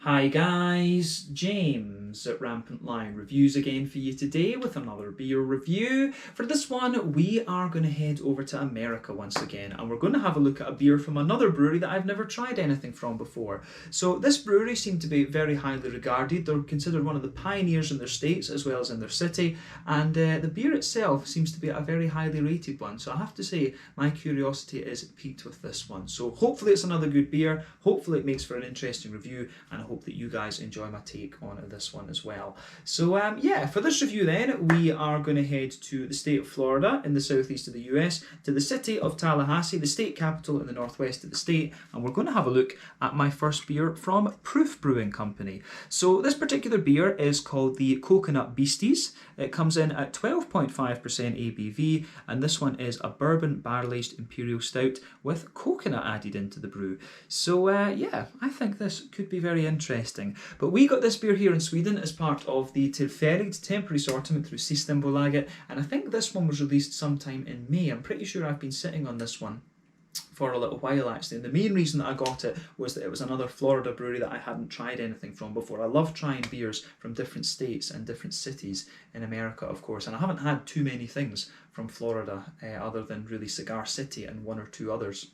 Hi guys, James at Rampant Lion Reviews again for you today with another beer review. For this one, we are going to head over to America once again, and we're going to have a look at a beer from another brewery that I've never tried anything from before. So this brewery seemed to be very highly regarded. They're considered one of the pioneers in their states as well as in their city, and the beer itself seems to be a very highly rated one. So I have to say, my curiosity is piqued with this one. So hopefully it's another good beer, hopefully it makes for an interesting review, and I hope that you guys enjoy my take on this one as well. So yeah, for this review then, we are going to head to the state of Florida in the southeast of the US, to the city of Tallahassee, the state capital in the northwest of the state, and we're going to have a look at my first beer from Proof Brewing Company. So this particular beer is called the Coconut Beasties. It comes in at 12.5% ABV, and this one is a bourbon barrel-aged Imperial Stout with coconut added into the brew. So yeah, I think this could be very interesting. But we got this beer here in Sweden as part of the Tillfälligt temporary assortment through Systembolaget, and I think this one was released sometime in May. I'm pretty sure I've been sitting on this one for a little while actually, and the main reason that I got it was that it was another Florida brewery that I hadn't tried anything from before. I love trying beers from different states and different cities in America, of course, and I haven't had too many things from Florida other than really Cigar City and one or two others.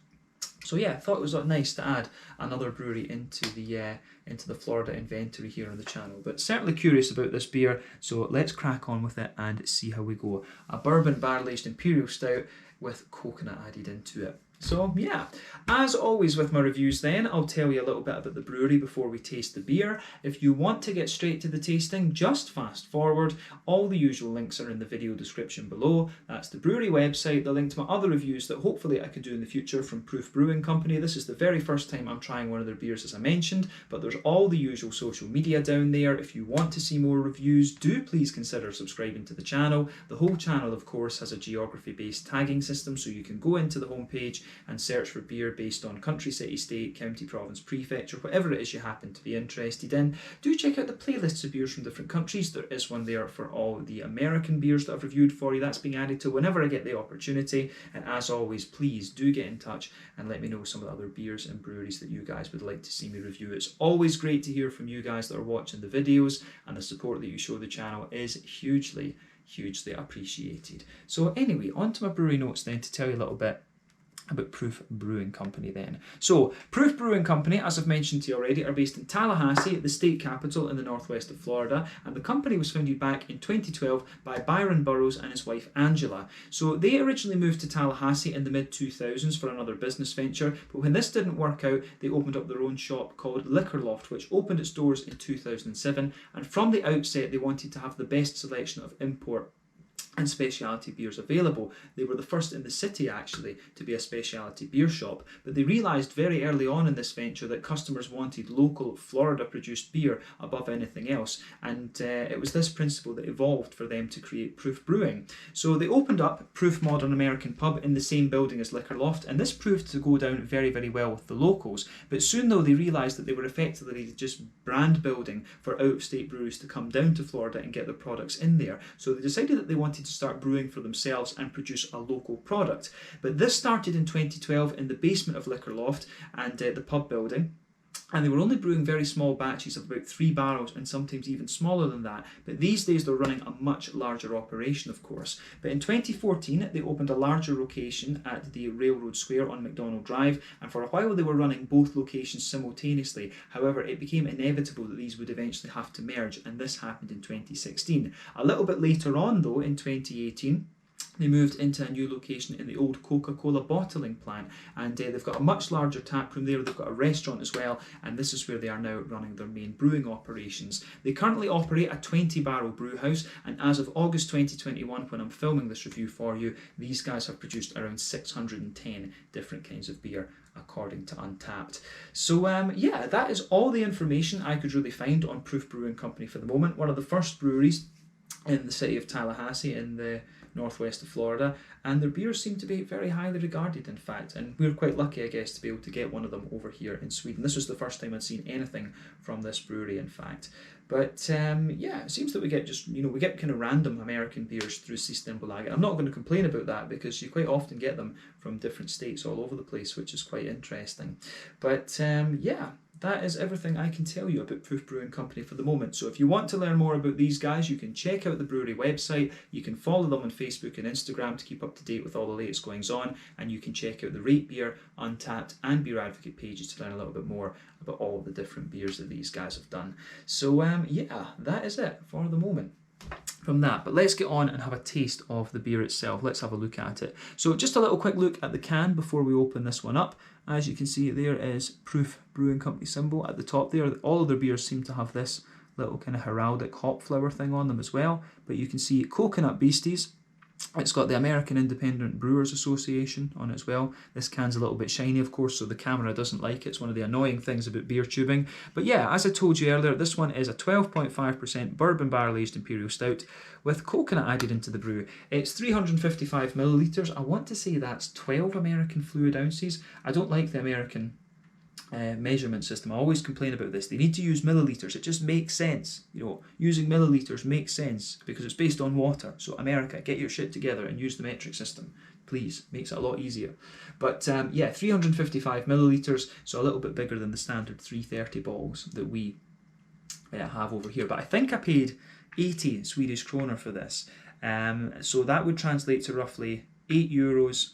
So yeah, I thought it was nice to add another brewery into the Florida inventory here on the channel. But certainly curious about this beer, so let's crack on with it and see how we go. A bourbon barrel-aged Imperial Stout with coconut added into it. So yeah, as always with my reviews then, I'll tell you a little bit about the brewery before we taste the beer. If you want to get straight to the tasting, just fast forward. All the usual links are in the video description below. That's the brewery website, the link to my other reviews that hopefully I could do in the future from Proof Brewing Company. This is the very first time I'm trying one of their beers, as I mentioned, but there's all the usual social media down there. If you want to see more reviews, do please consider subscribing to the channel. The whole channel, of course, has a geography-based tagging system, so you can go into the homepage and search for beer based on country, city, state, county, province, prefecture, whatever it is you happen to be interested in. Do check out the playlists of beers from different countries. There is one there for all the American beers that I've reviewed for you. That's being added to whenever I get the opportunity. And as always, please do get in touch and let me know some of the other beers and breweries that you guys would like to see me review. It's always great to hear from you guys that are watching the videos, and the support that you show the channel is hugely appreciated. So anyway, on to my brewery notes then, to tell you a little bit about Proof Brewing Company then. So, Proof Brewing Company, as I've mentioned to you already, are based in Tallahassee, the state capital in the northwest of Florida, and the company was founded back in 2012 by Byron Burroughs and his wife Angela. So they originally moved to Tallahassee in the mid-2000s for another business venture, but when this didn't work out, they opened up their own shop called Liquor Loft, which opened its doors in 2007, and from the outset they wanted to have the best selection of import and specialty beers available. They were the first in the city actually to be a specialty beer shop, but they realised very early on in this venture that customers wanted local Florida produced beer above anything else, and it was this principle that evolved for them to create Proof Brewing. So they opened up Proof Modern American Pub in the same building as Liquor Loft, and this proved to go down very well with the locals, but soon though they realised that they were effectively just brand building for out-of-state breweries to come down to Florida and get their products in there. So they decided that they wanted to start brewing for themselves and produce a local product. But this started in 2012 in the basement of Liquor Loft and the pub building. And they were only brewing very small batches of about 3 barrels and sometimes even smaller than that. But these days they're running a much larger operation, of course. But in 2014 they opened a larger location at the Railroad Square on McDonald Drive, and for a while they were running both locations simultaneously. However, it became inevitable that these would eventually have to merge, and this happened in 2016. A little bit later on though, in 2018, they moved into a new location in the old Coca-Cola bottling plant, and they've got a much larger tap room there. They've got a restaurant as well, and this is where they are now running their main brewing operations. They currently operate a 20-barrel brew house, and as of August 2021, when I'm filming this review for you, these guys have produced around 610 different kinds of beer, according to Untappd. So yeah, that is all the information I could really find on Proof Brewing Company for the moment. One of the first breweries in the city of Tallahassee in the northwest of Florida, and their beers seem to be very highly regarded, in fact, and we're quite lucky, I guess, to be able to get one of them over here in Sweden. This was the first time I'd seen anything from this brewery, in fact. But yeah, it seems that we get we get kind of random American beers through Systembolaget. I'm not going to complain about that, because you quite often get them from different states all over the place, which is quite interesting. But yeah, that is everything I can tell you about Proof Brewing Company for the moment. So if you want to learn more about these guys, you can check out the brewery website, you can follow them on Facebook and Instagram to keep up to date with all the latest goings on, and you can check out the Rate Beer, Untappd and Beer Advocate pages to learn a little bit more about all of the different beers that these guys have done. So yeah, that is it for the moment from that. But let's get on and have a taste of the beer itself. Let's have a look at it. So just a little quick look at the can before we open this one up. As you can see, there is Proof Brewing Company symbol at the top there. All of their beers seem to have this little kind of heraldic hop flower thing on them as well. But you can see Coconut Beasties. It's got the American Independent Brewers Association on it as well. This can's a little bit shiny, of course, so the camera doesn't like it. It's one of the annoying things about beer tubing. But yeah, as I told you earlier, this one is a 12.5% bourbon barrel-aged Imperial Stout with coconut added into the brew. It's 355 millilitres. I want to say that's 12 American fluid ounces. I don't like the American measurement system. I always complain about this. They need to use millilitres. It just makes sense. You know, using millilitres makes sense because it's based on water. So America, get your shit together and use the metric system, please. Makes it a lot easier. But yeah, 355 millilitres, so a little bit bigger than the standard 330 bottles that we have over here. But I think I paid 80 Swedish kronor for this. So that would translate to roughly €8,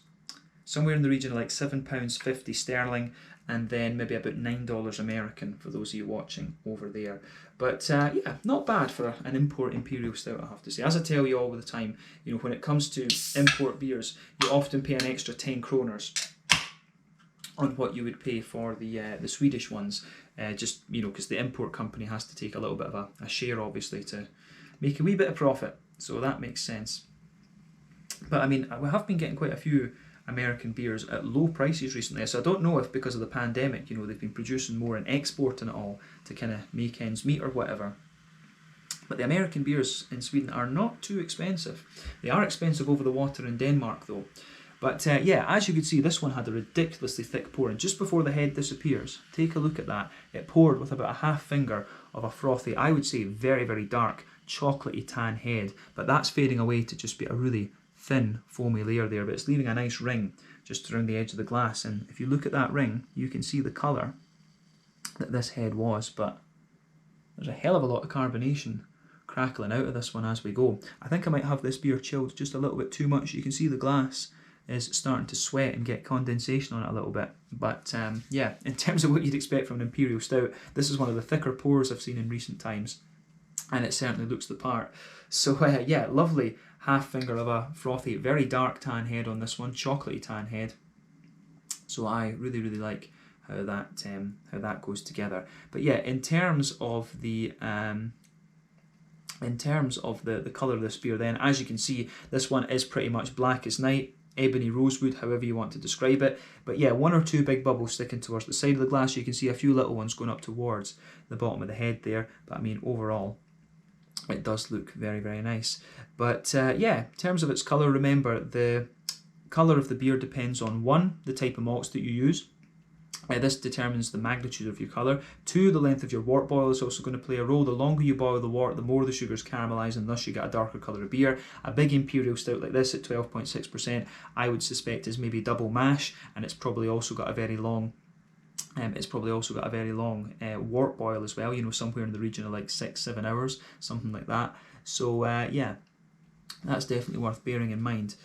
somewhere in the region of like £7.50 sterling, and then maybe about $9 American for those of you watching over there. But yeah, not bad for an import Imperial Stout, I have to say. As I tell you all the time, you know, when it comes to import beers, you often pay an extra 10 kroners on what you would pay for the Swedish ones. Just, you know, because the import company has to take a little bit of a share, obviously, to make a wee bit of profit. So that makes sense. But I mean, we have been getting quite a few American beers at low prices recently, so I don't know if because of the pandemic, you know, they've been producing more and exporting it all to kind of make ends meet or whatever. But the American beers in Sweden are not too expensive. They are expensive over the water in Denmark though. But yeah, as you can see, this one had a ridiculously thick pour, and just before the head disappears, take a look at that. It poured with about a half finger of a frothy, I would say very, very dark, chocolatey tan head, but that's fading away to just be a really thin foamy layer there, but it's leaving a nice ring just around the edge of the glass. And if you look at that ring, you can see the colour that this head was, but there's a hell of a lot of carbonation crackling out of this one as we go. I think I might have this beer chilled just a little bit too much. You can see the glass is starting to sweat and get condensation on it a little bit. But yeah, in terms of what you'd expect from an Imperial Stout, this is one of the thicker pours I've seen in recent times, and it certainly looks the part. So yeah, lovely half finger of a frothy, very dark tan head on this one, chocolatey tan head. So I really, really like how that goes together. But yeah, in terms of the colour of this beer, then as you can see, this one is pretty much black as night, ebony rosewood, however you want to describe it. But yeah, one or two big bubbles sticking towards the side of the glass. You can see a few little ones going up towards the bottom of the head there. But I mean, overall, it does look very, very nice. But yeah, in terms of its colour, remember the colour of the beer depends on 1, the type of malts that you use. This determines the magnitude of your colour. 2, the length of your wort boil is also going to play a role. The longer you boil the wort, the more the sugars caramelise, and thus you get a darker colour of beer. A big Imperial Stout like this at 12.6%, I would suspect is maybe double mash, and it's probably also got a very long wort boil as well, you know, somewhere in the region of like 6-7 hours, something like that. So yeah, that's definitely worth bearing in mind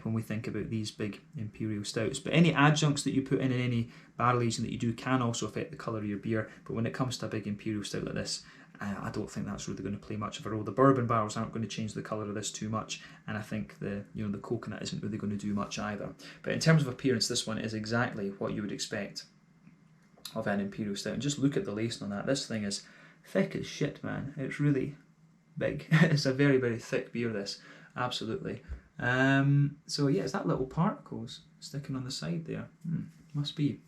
when we think about these big Imperial Stouts. But any adjuncts that you put in any barrel aging that you do can also affect the colour of your beer. But when it comes to a big Imperial Stout like this, I don't think that's really going to play much of a role. The bourbon barrels aren't going to change the colour of this too much, and I think the coconut isn't really going to do much either. But in terms of appearance, this one is exactly what you would expect of an Imperial Stout. And just look at the lacing on that. This thing is thick as shit, man. It's really big. It's a very, very thick beer, this. Absolutely. So yeah, it's that little particles sticking on the side there. Must be.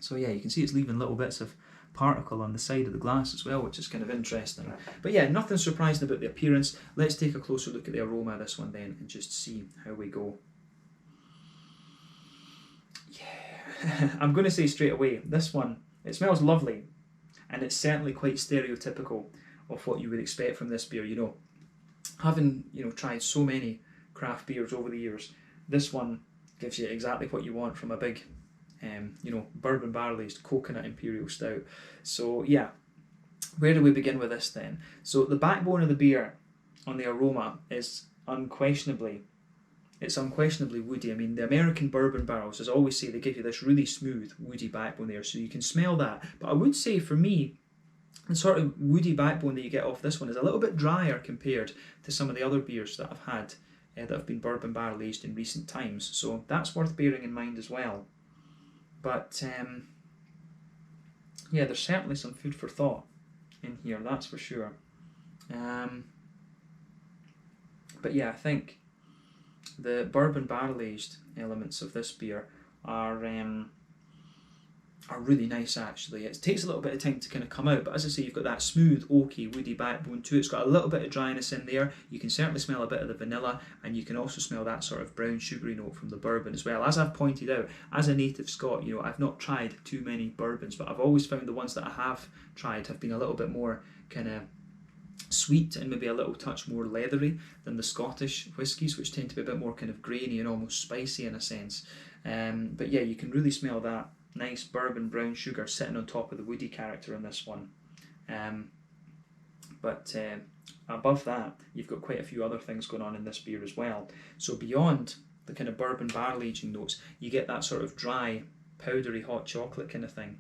So yeah, you can see it's leaving little bits of particle on the side of the glass as well, which is kind of interesting. But yeah, nothing surprising about the appearance. Let's take a closer look at the aroma of this one then and just see how we go. Yeah, I'm going to say straight away, this one, it smells lovely, and it's certainly quite stereotypical of what you would expect from this beer. You know, having tried so many craft beers over the years, this one gives you exactly what you want from a big you know, bourbon barrel aged coconut Imperial Stout. So yeah, where do we begin with this then? So the backbone of the beer on the aroma is unquestionably woody. I mean, the American bourbon barrels, as I always say, they give you this really smooth, woody backbone there, so you can smell that. But I would say for me, the sort of woody backbone that you get off this one is a little bit drier compared to some of the other beers that I've had that have been bourbon barrel aged in recent times. So that's worth bearing in mind as well. But yeah, there's certainly some food for thought in here, that's for sure. But yeah, I think the bourbon barrel aged elements of this beer are really nice actually. It takes a little bit of time to kind of come out, but as I say, you've got that smooth, oaky, woody backbone to it. It's got a little bit of dryness in there. You can certainly smell a bit of the vanilla, and you can also smell that sort of brown sugary note from the bourbon as well. As I've pointed out, as a native Scot, you know, I've not tried too many bourbons, but I've always found the ones that I have tried have been a little bit more kind of sweet and maybe a little touch more leathery than the Scottish whiskies, which tend to be a bit more kind of grainy and almost spicy in a sense. But yeah, you can really smell that nice bourbon brown sugar sitting on top of the woody character in this one. But above that, you've got quite a few other things going on in this beer as well. So beyond the kind of bourbon barrel aging notes, you get that sort of dry, powdery hot chocolate kind of thing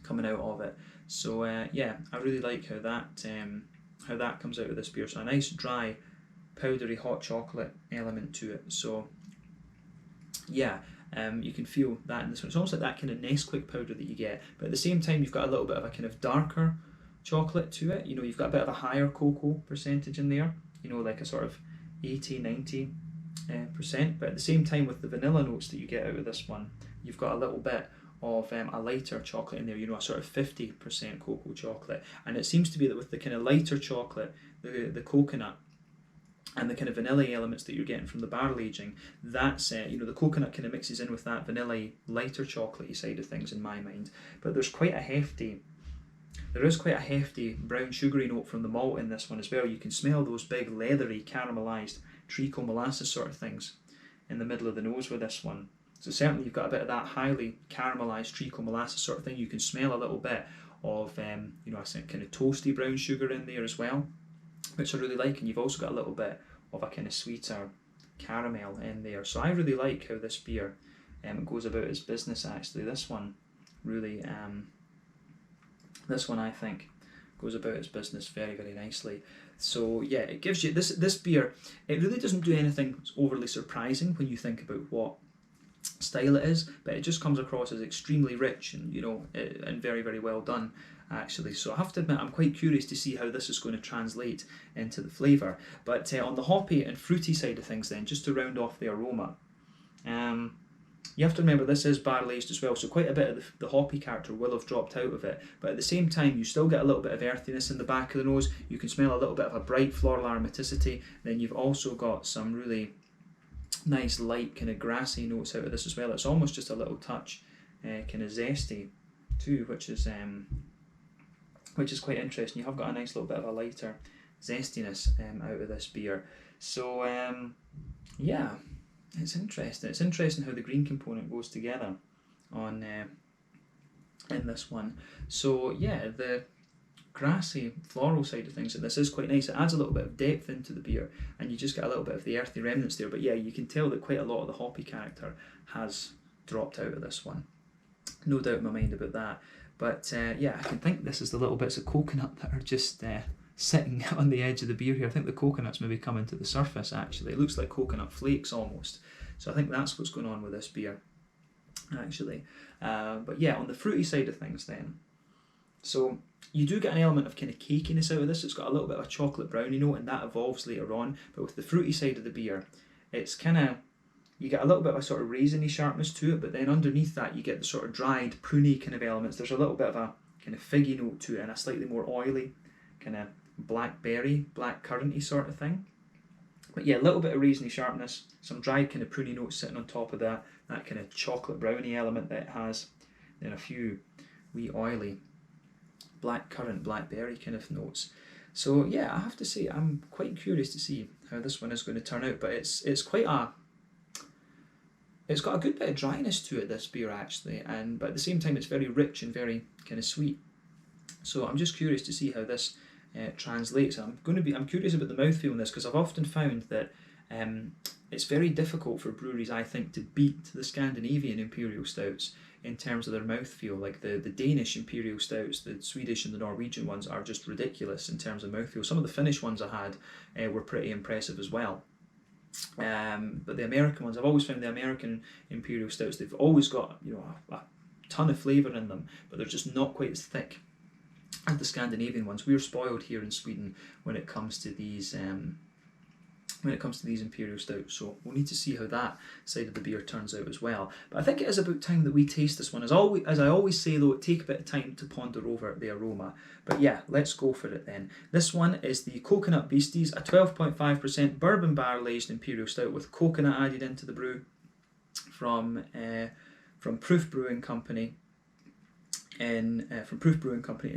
coming out of it. So yeah, I really like how that comes out of this beer. So a nice dry, powdery hot chocolate element to it. So yeah, you can feel that in this one. It's almost like that kind of Nesquik powder that you get, but at the same time you've got a little bit of a kind of darker chocolate to it. You know, you've got a bit of a higher cocoa percentage in there, you know, like a sort of 80-90%, but at the same time with the vanilla notes that you get out of this one, you've got a little bit of a lighter chocolate in there, you know, a sort of 50% cocoa chocolate. And it seems to be that with the kind of lighter chocolate, the coconut and the kind of vanilla elements that you're getting from the barrel aging, that's you know, the coconut kind of mixes in with that vanilla lighter chocolatey side of things in my mind. But there is quite a hefty brown sugary note from the malt in this one as well. You can smell those big leathery caramelized treacle molasses sort of things in the middle of the nose with this one. So certainly you've got a bit of that highly caramelized treacle molasses sort of thing. You can smell a little bit of you know, a kind of toasty brown sugar in there as well, which I really like. And you've also got a little bit of a kind of sweeter caramel in there. So I really like how this beer goes about its business actually. This one really, this one I think goes about its business very, very nicely. So yeah, it gives you, this beer, it really doesn't do anything overly surprising when you think about what style it is, but it just comes across as extremely rich and, you know, and very, very well done actually. So I have to admit, I'm quite curious to see how this is going to translate into the flavour. But on the hoppy and fruity side of things then, just to round off the aroma, you have to remember this is barrel aged as well, so quite a bit of the hoppy character will have dropped out of it, but at the same time you still get a little bit of earthiness in the back of the nose. You can smell a little bit of a bright floral aromaticity. Then you've also got some really nice light kind of grassy notes out of this as well. It's almost just a little touch kind of zesty too, which is quite interesting. You have got a nice little bit of a lighter zestiness out of this beer. So yeah, it's interesting. It's interesting how the green component goes together on in this one. So yeah, the grassy floral side of things, and this is quite nice. It adds a little bit of depth into the beer, and you just get a little bit of the earthy remnants there. But yeah, you can tell that quite a lot of the hoppy character has dropped out of this one. No doubt in my mind about that. But yeah, I can think this is the little bits of coconut that are just sitting on the edge of the beer here. I think the coconut's maybe coming to the surface actually. It looks like coconut flakes almost. So I think that's what's going on with this beer actually. But yeah, on the fruity side of things then, so you do get an element of kind of cakiness out of this. It's got a little bit of a chocolate brownie note, and that evolves later on. But with the fruity side of the beer, it's kind of, you get a little bit of a sort of raisiny sharpness to it, but then underneath that you get the sort of dried, pruny kind of elements. There's a little bit of a kind of figgy note to it, and a slightly more oily, kind of blackberry, black curranty sort of thing. But yeah, a little bit of raisiny sharpness, some dried kind of pruny notes sitting on top of that kind of chocolate brownie element that it has, then a few wee oily black currant, blackberry kind of notes. So yeah, I have to say I'm quite curious to see how this one is going to turn out, but it's quite a it's got a good bit of dryness to it, this beer actually, but at the same time it's very rich and very kind of sweet. So I'm just curious to see how this translates. I'm curious about the mouthfeel in this, because I've often found that it's very difficult for breweries, I think, to beat the Scandinavian Imperial Stouts in terms of their mouthfeel. Like the Danish Imperial Stouts, the Swedish and the Norwegian ones are just ridiculous in terms of mouthfeel. Some of the Finnish ones I had were pretty impressive as well. But the American ones, I've always found the American Imperial Stouts, they've always got, you know, a ton of flavour in them, but they're just not quite as thick as the Scandinavian ones. We're spoiled here in Sweden when it comes to these Imperial Stouts, so we'll need to see how that side of the beer turns out as well. But I think it is about time that we taste this one. As I always say though, it takes a bit of time to ponder over the aroma. But yeah, let's go for it then. This one is the Coconut Beasties, a 12.5% bourbon barrel-aged Imperial Stout with coconut added into the brew from Proof Brewing Company in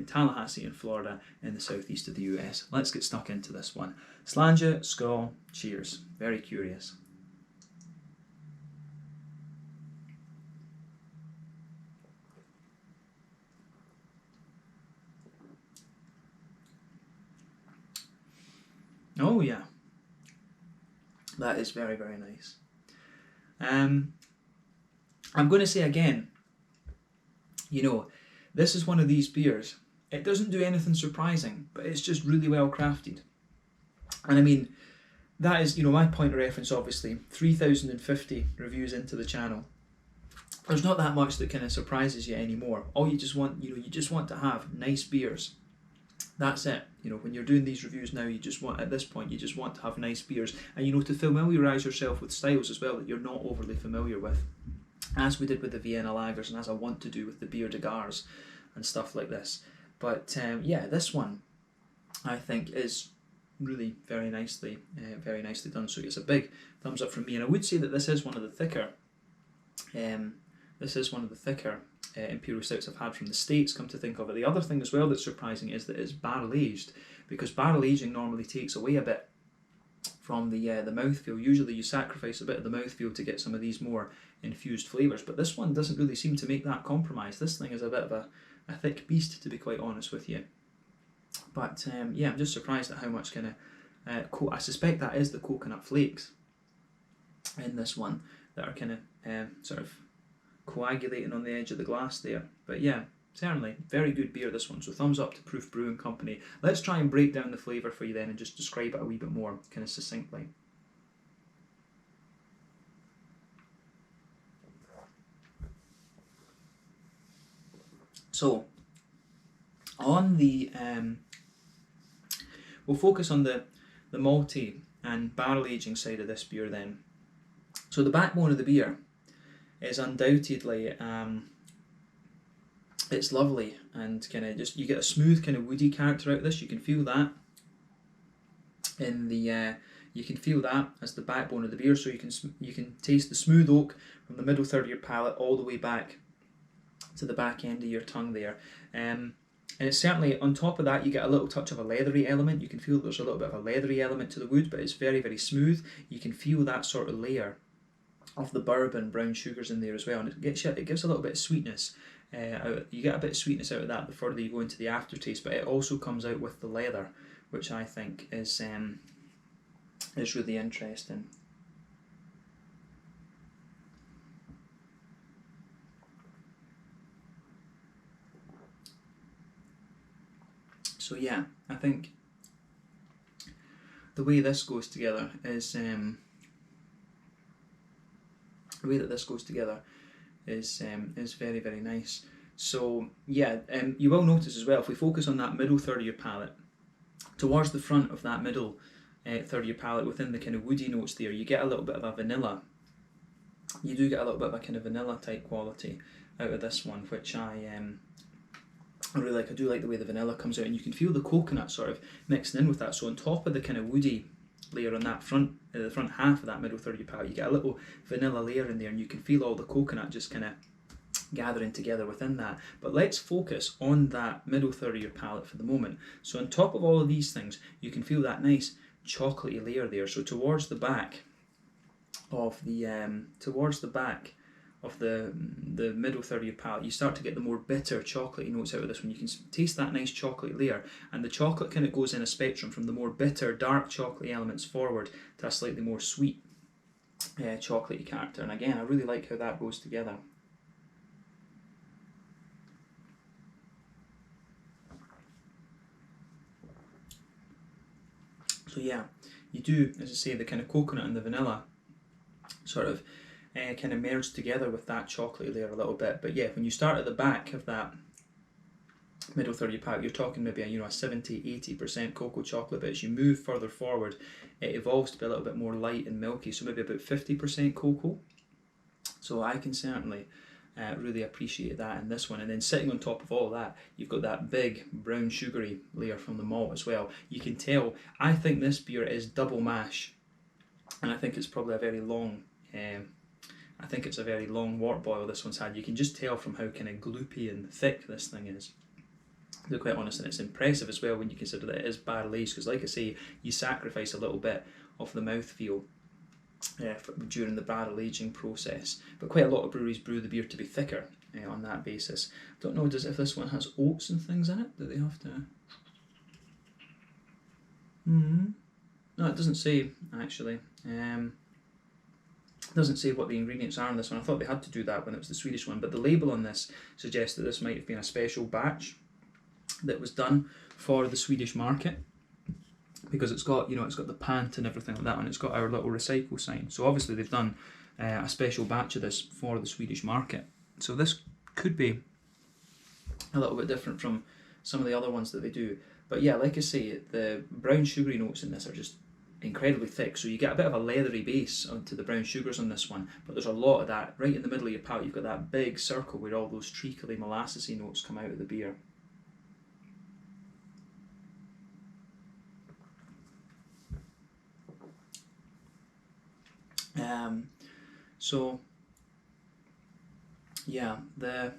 Tallahassee in Florida in the southeast of the US. Let's get stuck into this one. Slàinte, skål, cheers. Very curious. Oh yeah, that is very, very nice. I'm going to say again, you know, this is one of these beers. It doesn't do anything surprising, but it's just really well crafted. And I mean, that is, you know, my point of reference, obviously, 3,050 reviews into the channel. There's not that much that kind of surprises you anymore. All you just want, you know, you just want to have nice beers. That's it. You know, when you're doing these reviews now, at this point, you just want to have nice beers. And, you know, to familiarise yourself with styles as well that you're not overly familiar with, as we did with the Vienna lagers and as I want to do with the Bier de Gars and stuff like this. But yeah, this one I think is really very nicely done. So it's a big thumbs up from me. And I would say that this is one of the thicker Imperial Stouts I've had from the States, come to think of it. The other thing as well that's surprising is that it's barrel aged, because barrel aging normally takes away a bit from the mouthfeel. Usually you sacrifice a bit of the mouthfeel to get some of these more infused flavours, but this one doesn't really seem to make that compromise. This thing is a bit of a thick beast, to be quite honest with you. But yeah, I'm just surprised at how much kind of I suspect that is the coconut flakes in this one that are kind of sort of coagulating on the edge of the glass there. But yeah, certainly very good beer, this one. So thumbs up to Proof Brewing Company. Let's try and break down the flavour for you then and just describe it a wee bit more kind of succinctly. So on the we'll focus on the malty and barrel aging side of this beer then. So the backbone of the beer is undoubtedly it's lovely, and kind of just, you get a smooth kind of woody character out of this. You can feel that in the you can feel that as the backbone of the beer. So you can taste the smooth oak from the middle third of your palate all the way back to the back end of your tongue there. And it's certainly, on top of that, you get a little touch of a leathery element. You can feel there's a little bit of a leathery element to the wood, but it's very, very smooth. You can feel that sort of layer of the bourbon brown sugars in there as well, and it gives a little bit of sweetness. You get a bit of sweetness out of that the further you go into the aftertaste, but it also comes out with the leather, which I think is really interesting. So yeah, I think the way this goes together is very, very nice. So yeah, you will notice as well, if we focus on that middle third of your palate, towards the front of that middle third of your palate, within the kind of woody notes there, you get a little bit of a vanilla. You do get a little bit of a kind of vanilla type quality out of this one, which I really like. I do like the way the vanilla comes out, and you can feel the coconut sort of mixing in with that. So on top of the kind of woody layer on that the front half of that middle third of your palate, you get a little vanilla layer in there, and you can feel all the coconut just kind of gathering together within that. But let's focus on that middle third of your palate for the moment. So on top of all of these things, you can feel that nice chocolatey layer there. So towards the back of the towards the back of the middle third of your palate, you start to get the more bitter chocolatey notes out of this one. You can taste that nice chocolate layer, and the chocolate kind of goes in a spectrum from the more bitter, dark chocolatey elements forward to a slightly more sweet chocolatey character. And again, I really like how that goes together. So yeah, you do, as I say, the kind of coconut and the vanilla sort of kind of merge together with that chocolatey layer a little bit. But yeah, when you start at the back of that middle third of your palate, you're talking maybe a 70-80% cocoa chocolate, but as you move further forward, it evolves to be a little bit more light and milky, so maybe about 50% cocoa. So I can certainly really appreciate that in this one. And then sitting on top of all that, you've got that big brown sugary layer from the malt as well. You can tell, I think this beer is double mash, and I think it's probably a very long wort boil this one's had. You can just tell from how kind of gloopy and thick this thing is, to be quite honest, and it's impressive as well when you consider that it is barrel aged, because like I say, you sacrifice a little bit of the mouthfeel during the barrel aging process, but quite a lot of breweries brew the beer to be thicker on that basis. Don't know if this one has oats and things in it that they have to... No, it doesn't say actually. Doesn't say what the ingredients are in this one. I thought they had to do that when it was the Swedish one, but the label on this suggests that this might have been a special batch that was done for the Swedish market, because it's got it's got the pant and everything like that, and it's got our little recycle sign. So obviously they've done a special batch of this for the Swedish market. So this could be a little bit different from some of the other ones that they do. But yeah, like I say, the brown sugary notes in this are just incredibly thick, so you get a bit of a leathery base onto the brown sugars on this one, but there's a lot of that right in the middle of your palate. You've got that big circle where all those treacly molassesy notes come out of the beer. So yeah, that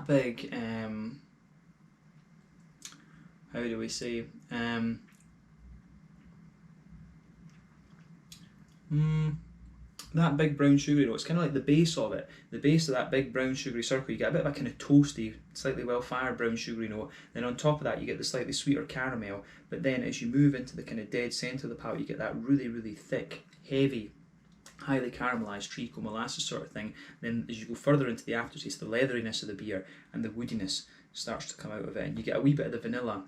big how do we say that big brown sugary note, it's kind of like the base of it, the base of that big brown sugary circle. You get a bit of a kind of toasty, slightly well fired brown sugary note, then on top of that you get the slightly sweeter caramel, but then as you move into the kind of dead centre of the palate, you get that really, really thick, heavy, highly caramelised treacle molasses sort of thing. Then as you go further into the aftertaste, the leatheriness of the beer and the woodiness starts to come out of it, and you get a wee bit of the vanilla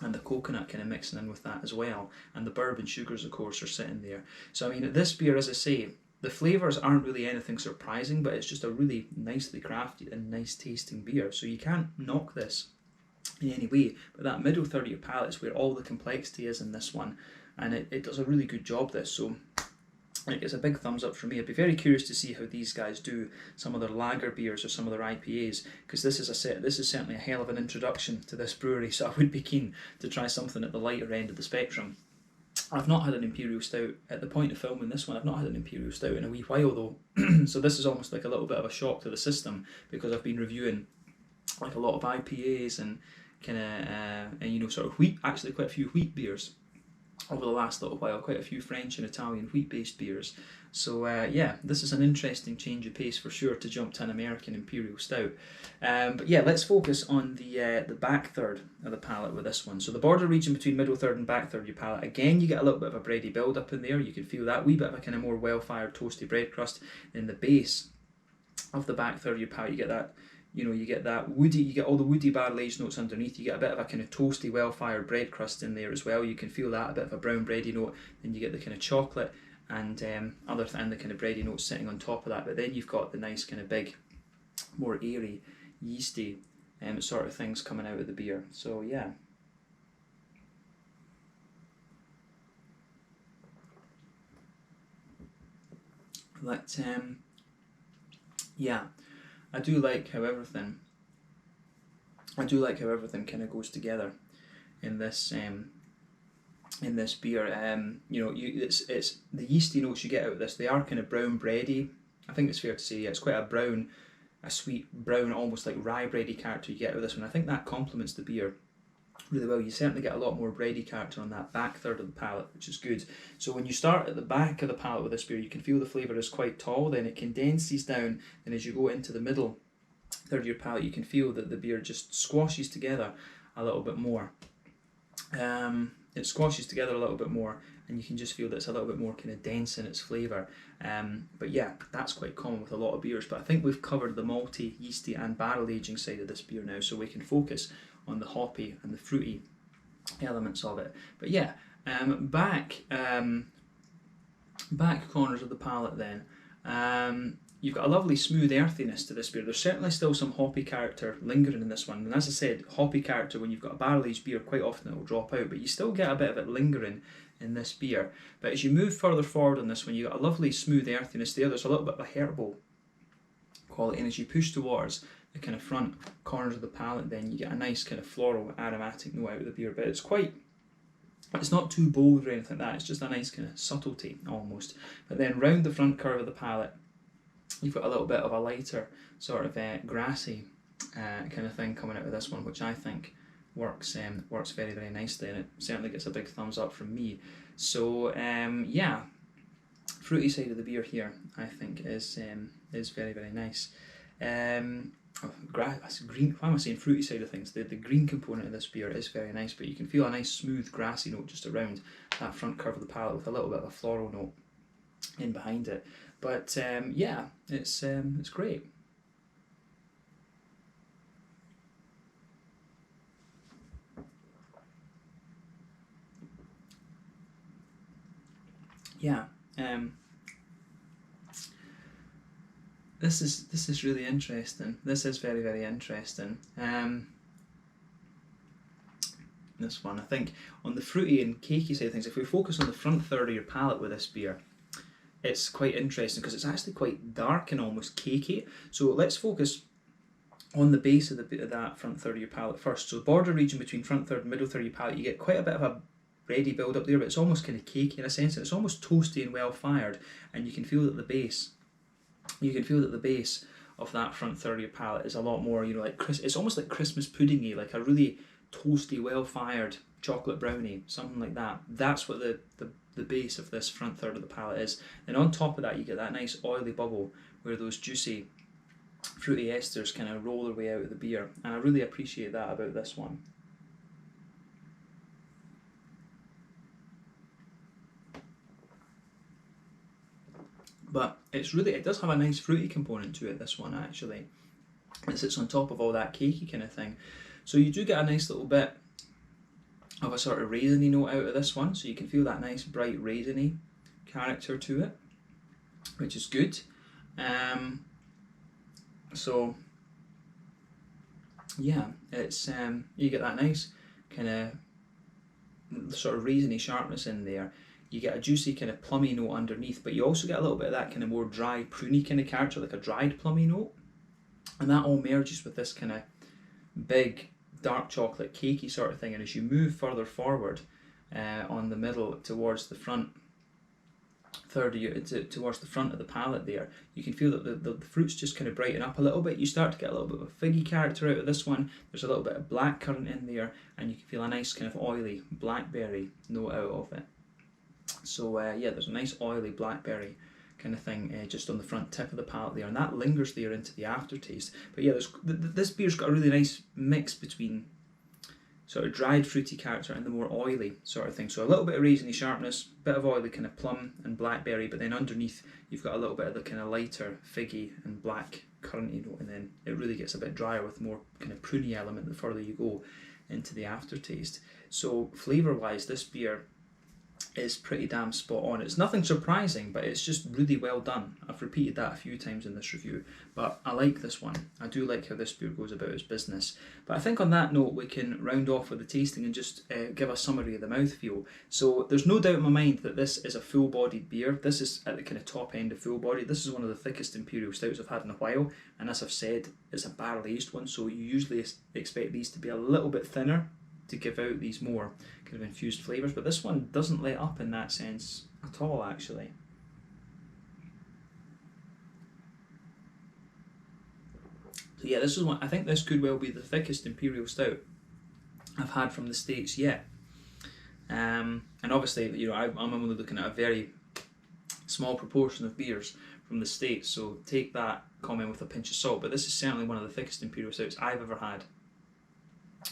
and the coconut kind of mixing in with that as well, and the bourbon sugars of course are sitting there. So I mean, this beer, as I say, the flavours aren't really anything surprising, but it's just a really nicely crafted and nice tasting beer, so you can't knock this in any way. But that middle third of your palate is where all the complexity is in this one, and it does a really good job this. So it gets a big thumbs up for me. I'd be very curious to see how these guys do some of their lager beers or some of their IPAs, because this is certainly a hell of an introduction to this brewery, so I would be keen to try something at the lighter end of the spectrum. I've not had an Imperial Stout at the point of filming this one. I've not had an Imperial Stout in a wee while though, so this is almost like a little bit of a shock to the system, because I've been reviewing like a lot of IPAs and kind of and sort of wheat, actually quite a few wheat beers over the last little while, quite a few French and Italian wheat-based beers. So yeah, this is an interesting change of pace for sure to jump to an American Imperial Stout. But yeah, let's focus on the back third of the palate with this one. So the border region between middle third and back third of your palate, again you get a little bit of a bready build up in there. You can feel that wee bit of a kind of more well-fired toasty bread crust. In the base of the back third of your palate, you get that you get that woody, you get all the woody barrel aged notes underneath. You get a bit of a kind of toasty, well-fired bread crust in there as well. You can feel that, a bit of a brown bready note. Then you get the kind of chocolate and the kind of bready notes sitting on top of that. But then you've got the nice kind of big, more airy, yeasty sort of things coming out of the beer. So yeah. But yeah. I do like how everything kind of goes together in this beer. It's the yeasty notes you get out of this. They are kind of brown bready. I think it's fair to say, yeah, it's quite a sweet brown, almost like rye bready character you get out of this one. I think that complements the beer really well. You certainly get a lot more bready character on that back third of the palate, which is good. So when you start at the back of the palate with this beer, you can feel the flavour is quite tall, then it condenses down, and as you go into the middle third of your palate, you can feel that the beer just squashes together a little bit more. It squashes together a little bit more, and you can just feel that it's a little bit more kind of dense in its flavour. But yeah, that's quite common with a lot of beers. But I think we've covered the malty, yeasty and barrel aging side of this beer now, so we can focus on the hoppy and the fruity elements of it. But yeah, back corners of the palate then. You've got a lovely smooth earthiness to this beer. There's certainly still some hoppy character lingering in this one, and as I said, hoppy character when you've got a barrel aged beer, quite often it will drop out, but you still get a bit of it lingering in this beer. But as you move further forward on this one, you've got a lovely smooth earthiness there. There's a little bit of a herbal quality, and as you push towards the kind of front corners of the palate, then you get a nice kind of floral aromatic note out of the beer. But it's not too bold or anything like that, it's just a nice kind of subtlety almost. But then round the front curve of the palate, you've got a little bit of a lighter sort of grassy kind of thing coming out of this one, which I think works very, very nicely, and it certainly gets a big thumbs up from me. So yeah, fruity side of the beer here I think is very, very nice. Green. Why am I saying fruity side of things? The green component of this beer is very nice, but you can feel a nice smooth grassy note just around that front curve of the palate with a little bit of a floral note in behind it. But yeah, it's great. Yeah, this is really interesting. This is very, very interesting. This one, I think, on the fruity and cakey side of things, if we focus on the front third of your palate with this beer, it's quite interesting because it's actually quite dark and almost cakey. So let's focus on the base of that front third of your palate first. So the border region between front third and middle third of your palate, you get quite a bit of a bready build up there, but it's almost kind of cakey in a sense, and it's almost toasty and well fired, and you can feel that the base of that front third of your palate is a lot more, like it's almost like Christmas puddingy, like a really toasty, well fired chocolate brownie, something like that. That's what the base of this front third of the palate is. And on top of that, you get that nice oily bubble where those juicy fruity esters kind of roll their way out of the beer, and I really appreciate that about this one. But it does have a nice fruity component to it, this one actually. It sits on top of all that cakey kind of thing. So you do get a nice little bit of a sort of raisiny note out of this one, so you can feel that nice bright raisiny character to it, which is good. So yeah, it's you get that nice kind of sort of raisiny sharpness in there. You get a juicy kind of plummy note underneath, but you also get a little bit of that kind of more dry, pruny kind of character, like a dried plummy note. And that all merges with this kind of big, dark chocolate, cakey sort of thing. And as you move further forward on the middle towards the front towards the front of the palate there, you can feel that the fruits just kind of brighten up a little bit. You start to get a little bit of a figgy character out of this one. There's a little bit of blackcurrant in there, and you can feel a nice kind of oily blackberry note out of it. So yeah, there's a nice oily blackberry kind of thing just on the front tip of the palate there, and that lingers there into the aftertaste. But yeah, this beer's got a really nice mix between sort of dried fruity character and the more oily sort of thing. So a little bit of raisiny sharpness, bit of oily kind of plum and blackberry, but then underneath you've got a little bit of the kind of lighter figgy and black curranty note, and then it really gets a bit drier with more kind of pruny element the further you go into the aftertaste. So flavour wise, this beer is pretty damn spot on. It's nothing surprising, but it's just really well done. I've repeated that a few times in this review, but I like this one. I do like how this beer goes about its business. But I think on that note, we can round off with the tasting and just give a summary of the mouthfeel. So there's no doubt in my mind that this is a full-bodied beer. This is at the kind of top end of full-body. This is one of the thickest Imperial Stouts I've had in a while, and as I've said, it's a barrel-aged one, so you usually expect these to be a little bit thinner to give out these more kind of infused flavours, but this one doesn't let up in that sense at all, actually. So yeah, this is one. I think this could well be the thickest Imperial Stout I've had from the States yet. And obviously, you know, I'm only looking at a very small proportion of beers from the States, so take that comment with a pinch of salt. But this is certainly one of the thickest Imperial Stouts I've ever had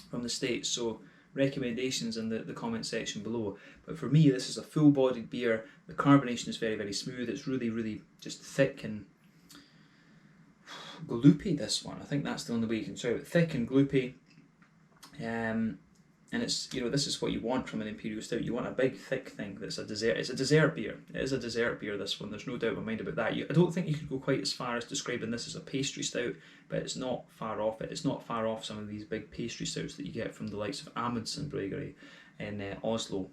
from the States, so recommendations in the comment section below. But for me, this is a full-bodied beer. The carbonation is very, very smooth. It's really, really just thick and gloopy, this one. I think that's the only way you can describe it. Thick and gloopy. And it's, you know, this is what you want from an Imperial Stout. You want a big, thick thing that's a dessert. It's a dessert beer. It is a dessert beer, this one. There's no doubt in my mind about that. I don't think you could go quite as far as describing this as a pastry stout, but it's not far off it. It's not far off some of these big pastry stouts that you get from the likes of Amundsen Brewery in Oslo,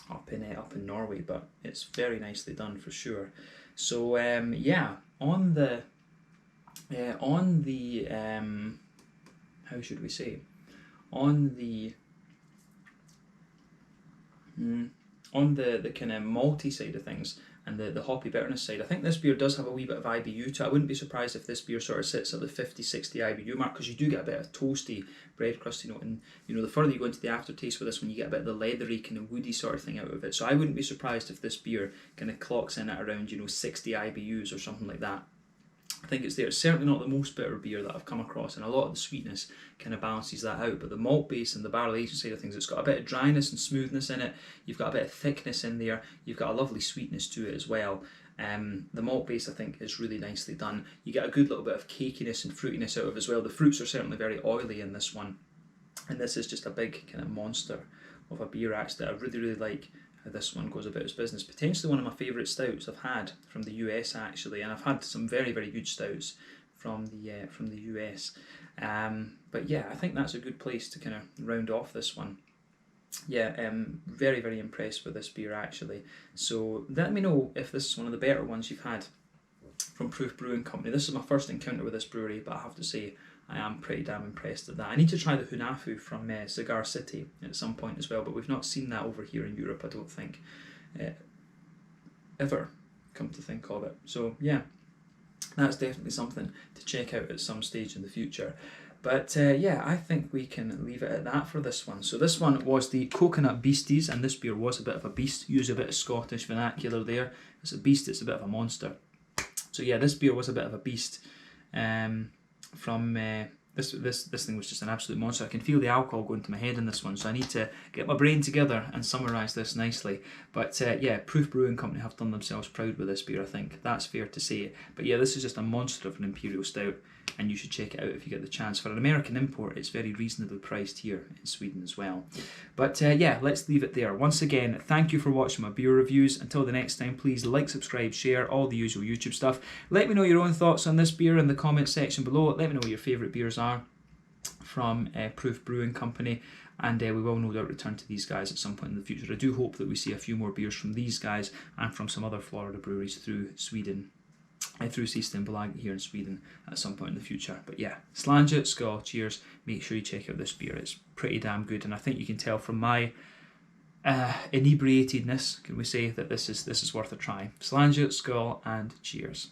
up in Norway. But it's very nicely done for sure. So yeah, on the how should we say? On the kind of malty side of things and the hoppy bitterness side, I think this beer does have a wee bit of IBU to it. I wouldn't be surprised if this beer sort of sits at the 50-60 IBU mark, because you do get a bit of toasty, bread crusty note, and you know, the further you go into the aftertaste with this one, you get a bit of the leathery kind of woody sort of thing out of it. So I wouldn't be surprised if this beer kind of clocks in at around, you know, 60 IBUs or something like that. I think it's there. It's certainly not the most bitter beer that I've come across, and a lot of the sweetness kind of balances that out. But the malt base and the barrel aging side of things, it's got a bit of dryness and smoothness in it. You've got a bit of thickness in there. You've got a lovely sweetness to it as well. The malt base, I think, is really nicely done. You get a good little bit of cakiness and fruitiness out of it as well. The fruits are certainly very oily in this one, and this is just a big kind of monster of a beer actually. I really, really like how this one goes about its business. Potentially one of my favourite stouts I've had from the US actually, and I've had some very, very good stouts from the US. But yeah, I think that's a good place to kind of round off this one. Yeah, very, very impressed with this beer actually. So let me know if this is one of the better ones you've had from Proof Brewing Company. This is my first encounter with this brewery, but I have to say I am pretty damn impressed at that. I need to try the Hunafu from Cigar City at some point as well, but we've not seen that over here in Europe, I don't think, ever, come to think of it. So yeah, that's definitely something to check out at some stage in the future. But yeah, I think we can leave it at that for this one. So this one was the Coconut Beasties, and this beer was a bit of a beast. Use a bit of Scottish vernacular there. It's a beast, it's a bit of a monster. So yeah, this beer was a bit of a beast. From this thing was just an absolute monster. I can feel the alcohol going to my head in this one, so I need to get my brain together and summarise this nicely. But yeah, Proof Brewing Company have done themselves proud with this beer, I think. That's fair to say. But yeah, this is just a monster of an Imperial Stout, and you should check it out if you get the chance. For an American import, it's very reasonably priced here in Sweden as well. But yeah, let's leave it there. Once again, thank you for watching my beer reviews. Until the next time, please like, subscribe, share, all the usual YouTube stuff. Let me know your own thoughts on this beer in the comment section below. Let me know what your favourite beers are from Proof Brewing Company, and we will no doubt return to these guys at some point in the future. I do hope that we see a few more beers from these guys and from some other Florida breweries through Sweden, through Systembolaget here in Sweden at some point in the future. But yeah, slange it, skål, cheers. Make sure you check out this beer. It's pretty damn good, and I think you can tell from my inebriatedness, can we say, that this is worth a try. Slange it, skål, and cheers.